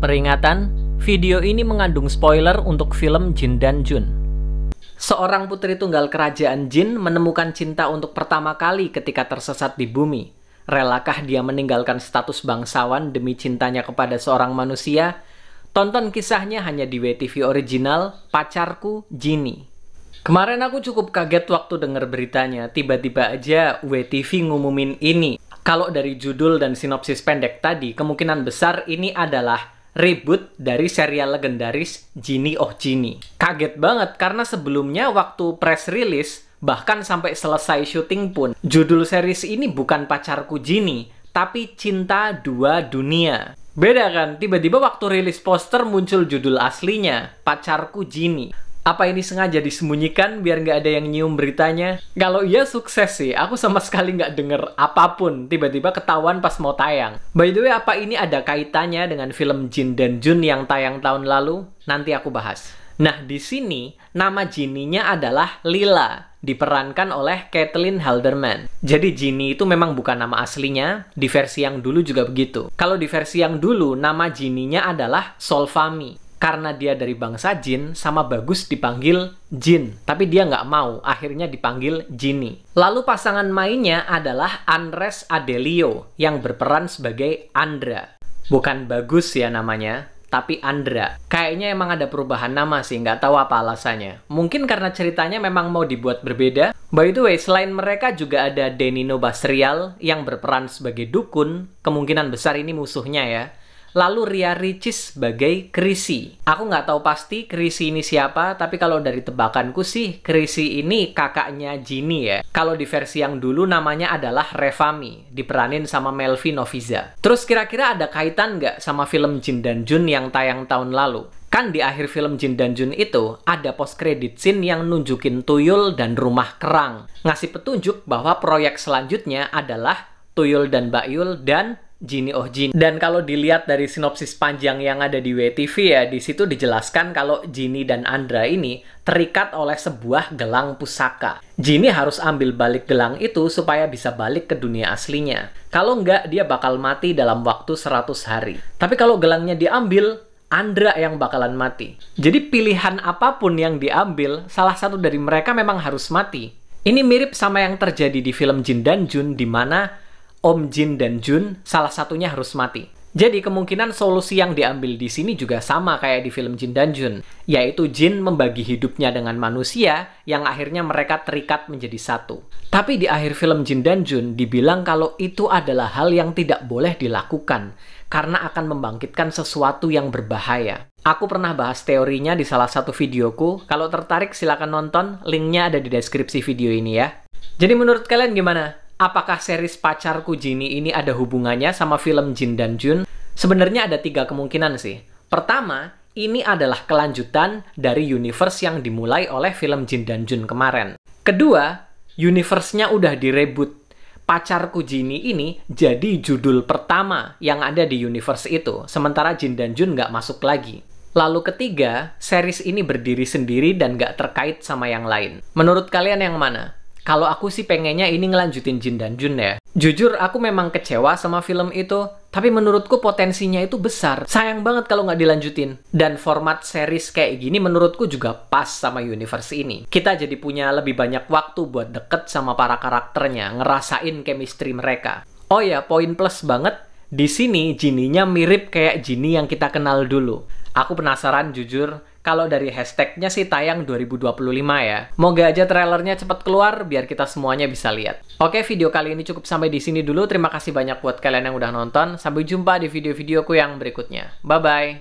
Peringatan, video ini mengandung spoiler untuk film Jin dan Jun. Seorang putri tunggal kerajaan Jin menemukan cinta untuk pertama kali ketika tersesat di bumi. Relakah dia meninggalkan status bangsawan demi cintanya kepada seorang manusia? Tonton kisahnya hanya di WTV original, Pacarku Jinny. Kemarin aku cukup kaget waktu dengar beritanya. Tiba-tiba aja WTV ngumumin ini. Kalau dari judul dan sinopsis pendek tadi, kemungkinan besar ini adalah reboot dari serial legendaris Jinny Oh Jinny. Kaget banget karena sebelumnya waktu press release, bahkan sampai selesai syuting pun, judul series ini bukan Pacarku Jinny, tapi Cinta Dua Dunia. Beda kan? Tiba-tiba waktu rilis poster muncul judul aslinya, Pacarku Jinny. Apa ini sengaja disembunyikan biar nggak ada yang nyium beritanya? Kalau iya sukses sih, aku sama sekali nggak denger apapun, tiba-tiba ketahuan pas mau tayang. By the way, apa ini ada kaitannya dengan film Jin dan Jun yang tayang tahun lalu? Nanti aku bahas. Nah, di sini nama Jinny-nya adalah Lila, diperankan oleh Caitlin Halderman. Jadi Jinny itu memang bukan nama aslinya, di versi yang dulu juga begitu. Kalau di versi yang dulu, nama Jinny-nya adalah Solfami. Karena dia dari bangsa Jin, sama bagus dipanggil Jin. Tapi dia nggak mau, akhirnya dipanggil Jinny. Lalu pasangan mainnya adalah Andres Adelio, yang berperan sebagai Andra. Bukan Bagus ya namanya, tapi Andra. Kayaknya emang ada perubahan nama sih, nggak tahu apa alasannya. Mungkin karena ceritanya memang mau dibuat berbeda. By the way, selain mereka juga ada Denino Basrial, yang berperan sebagai dukun. Kemungkinan besar ini musuhnya ya. Lalu Ria Ricis sebagai Chrissy. Aku nggak tahu pasti Chrissy ini siapa, tapi kalau dari tebakanku sih, Chrissy ini kakaknya Jinny ya. Kalau di versi yang dulu namanya adalah Revami, diperanin sama Melvi Noviza. Terus kira-kira ada kaitan nggak sama film Jin dan Jun yang tayang tahun lalu? Kan di akhir film Jin dan Jun itu, ada post-credit scene yang nunjukin tuyul dan rumah kerang. Ngasih petunjuk bahwa proyek selanjutnya adalah Tuyul dan Bakyul dan Jinny Oh Jinny. Dan kalau dilihat dari sinopsis panjang yang ada di WTV ya, di situ dijelaskan kalau Jinny dan Andra ini terikat oleh sebuah gelang pusaka. Jinny harus ambil balik gelang itu supaya bisa balik ke dunia aslinya. Kalau enggak, dia bakal mati dalam waktu 100 hari. Tapi kalau gelangnya diambil, Andra yang bakalan mati. Jadi pilihan apapun yang diambil, salah satu dari mereka memang harus mati. Ini mirip sama yang terjadi di film Jin dan Jun, di mana Om Jin dan Jun salah satunya harus mati. Jadi kemungkinan solusi yang diambil di sini juga sama kayak di film Jin dan Jun, yaitu Jin membagi hidupnya dengan manusia yang akhirnya mereka terikat menjadi satu. Tapi di akhir film Jin dan Jun dibilang kalau itu adalah hal yang tidak boleh dilakukan karena akan membangkitkan sesuatu yang berbahaya. Aku pernah bahas teorinya di salah satu videoku. Kalau tertarik silakan nonton, linknya ada di deskripsi video ini ya. Jadi menurut kalian gimana? Apakah series Pacarku Jinny ini ada hubungannya sama film Jin dan Jun? Sebenarnya ada 3 kemungkinan sih. Pertama, ini adalah kelanjutan dari universe yang dimulai oleh film Jin dan Jun kemarin. Kedua, universe-nya udah direboot. Pacarku Jinny ini jadi judul pertama yang ada di universe itu, sementara Jin dan Jun nggak masuk lagi. Lalu ketiga, series ini berdiri sendiri dan nggak terkait sama yang lain. Menurut kalian yang mana? Kalau aku sih pengennya ini ngelanjutin Jin dan Jun ya. Jujur, aku memang kecewa sama film itu, tapi menurutku potensinya itu besar. Sayang banget kalau nggak dilanjutin. Dan format series kayak gini menurutku juga pas sama universe ini. Kita jadi punya lebih banyak waktu buat deket sama para karakternya, ngerasain chemistry mereka. Oh ya, poin plus banget, di sini Jinny-nya mirip kayak Jinny yang kita kenal dulu. Aku penasaran jujur, kalau dari hashtagnya sih tayang 2025 ya. Moga aja trailernya cepat keluar biar kita semuanya bisa lihat. Oke, video kali ini cukup sampai di sini dulu. Terima kasih banyak buat kalian yang udah nonton. Sampai jumpa di video-videoku yang berikutnya. Bye-bye!